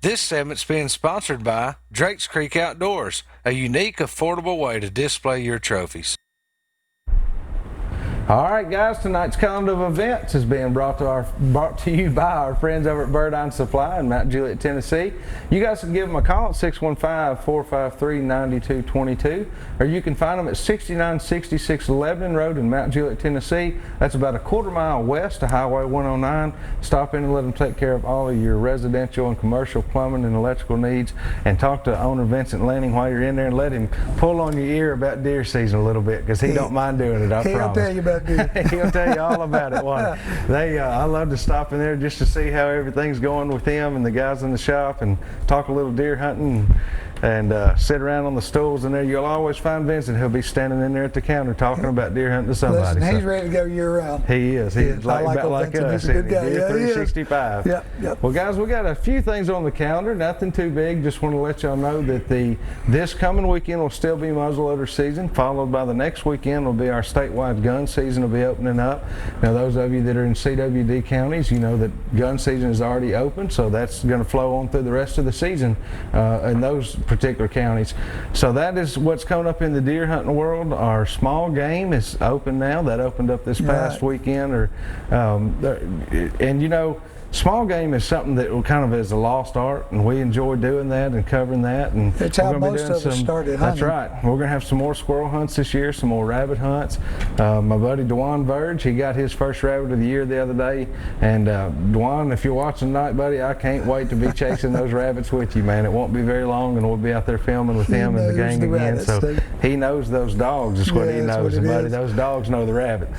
This segment's being sponsored by Drakes Creek Outdoors, a unique, affordable way to display your trophies. All right, guys, tonight's calendar of events is being brought to you by our friends over at Bird Eye Supply in Mount Juliet, Tennessee. You guys can give them a call at 615-453-9222, or you can find them at 6966 Lebanon Road in Mount Juliet, Tennessee. That's about a quarter-mile west of Highway 109. Stop in and let them take care of all of your residential and commercial plumbing and electrical needs, and talk to owner Vincent Lanning while you're in there and let him pull on your ear about deer season a little bit, because he don't mind doing it, I promise. He'll tell you about He'll tell you all about it. I love to stop in there just to see how everything's going with him and the guys in the shop, and talk a little deer hunting and sit around on the stools in there. You'll always find Vincent. He'll be standing in there at the counter talking about deer hunting to somebody. Listen, he's ready to go year round. He is. He's like us. He's a good guy. Deer 365. Yep. Well, guys, we got a few things on the calendar. Nothing too big. Just want to let y'all know that this coming weekend will still be muzzleloader season, followed by the next weekend will be our statewide gun season will be opening up. Now, those of you that are in CWD counties, you know that gun season is already open, so that's going to flow on through the rest of the season in those particular counties. So that is what's coming up in the deer hunting world. Our small game is open now. That opened up this past weekend. And you know, small game is something that kind of is a lost art, and we enjoy doing that and covering that. And it's how most of us started hunting. That's right. We're going to have some more squirrel hunts this year, some more rabbit hunts. My buddy Dwan Verge, he got his first rabbit of the year the other day. And Dwan, if you're watching tonight, buddy, I can't wait to be chasing those rabbits with you, man. It won't be very long, and we'll be out there filming with him and the gang again. So he knows those dogs is what he knows, and buddy, those dogs know the rabbit.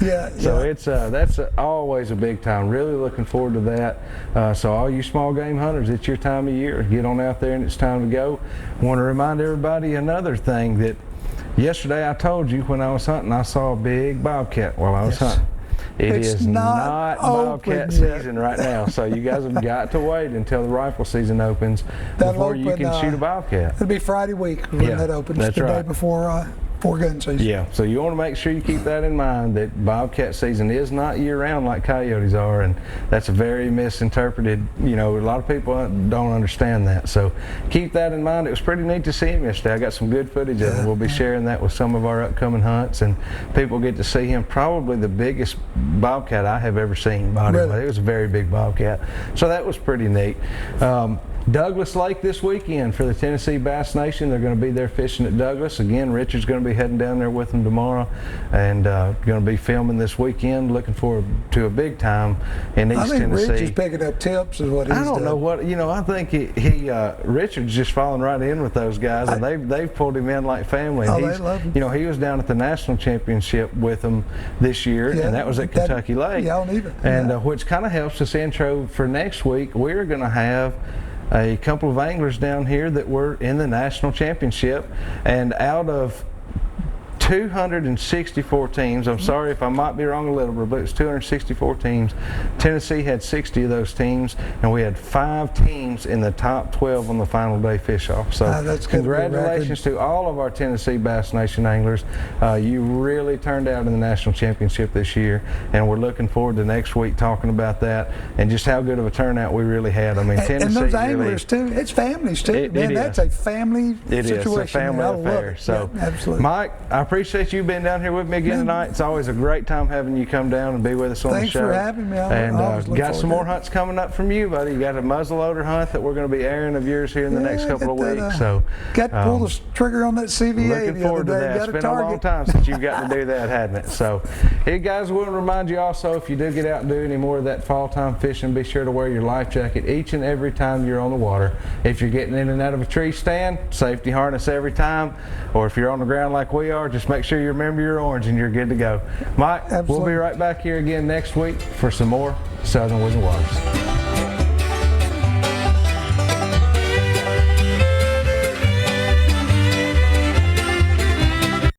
So that's always a big time. Really looking forward to that. So all you small game hunters, it's your time of year. Get on out there and it's time to go. I want to remind everybody another thing that yesterday I told you when I was hunting, I saw a big bobcat while I was hunting. It's is not bobcat season right now, so you guys have got to wait until the rifle season opens before you can shoot a bobcat. It'll be Friday week when that opens. That's the right. Day before gun season. Yeah, so you want to make sure you keep that in mind, that bobcat season is not year-round like coyotes are, and that's a very misinterpreted, you know, a lot of people don't understand that. So keep that in mind. It was pretty neat to see him yesterday. I got some good footage of him. We'll be sharing that with some of our upcoming hunts, and people get to see him. Probably the biggest bobcat I have ever seen. Really? It was a very big bobcat. So that was pretty neat. Douglas Lake this weekend for the Tennessee Bass Nation. They're going to be there fishing at Douglas. Again, Richard's going to be heading down there with them tomorrow, and going to be filming this weekend. Looking forward to a big time in East Tennessee. I think Rich is picking up tips is what he's doing. I don't know what, you know, I think Richard's just falling right in with those guys, and they've pulled him in like family. And they love him. You know, he was down at the national championship with them this year, and that was at Kentucky Lake. And which kind of helps us intro for next week. We're going to have a couple of anglers down here that were in the national championship, and out of 264 teams, I'm sorry if I might be wrong a little bit, but it's 264 teams. Tennessee had 60 of those teams, and we had 5 teams in the top 12 on the final day fish-off. So congratulations to all of our Tennessee Bass Nation anglers. You really turned out in the national championship this year, and we're looking forward to next week talking about that and just how good of a turnout we really had. I mean, Tennessee, and those anglers too, it's families too. That's a family situation. It is a family affair. So, absolutely. Mike, I appreciate you being down here with me again tonight. It's always a great time having you come down and be with us on the show. Thanks for having me. And got some more hunts coming up from you, buddy. You got a muzzleloader hunt that we're going to be airing of yours here in the next couple of weeks. So got to pull the trigger on that CVA. Looking forward to that. It's been a long time since you've got to do that, hadn't it? So, hey guys, we'll remind you also, if you do get out and do any more of that fall time fishing, be sure to wear your life jacket each and every time you're on the water. If you're getting in and out of a tree stand, safety harness every time. Or if you're on the ground like we are, just make sure you remember your orange and you're good to go. Mike, we'll be right back here again next week for some more Southern Woods and Waters.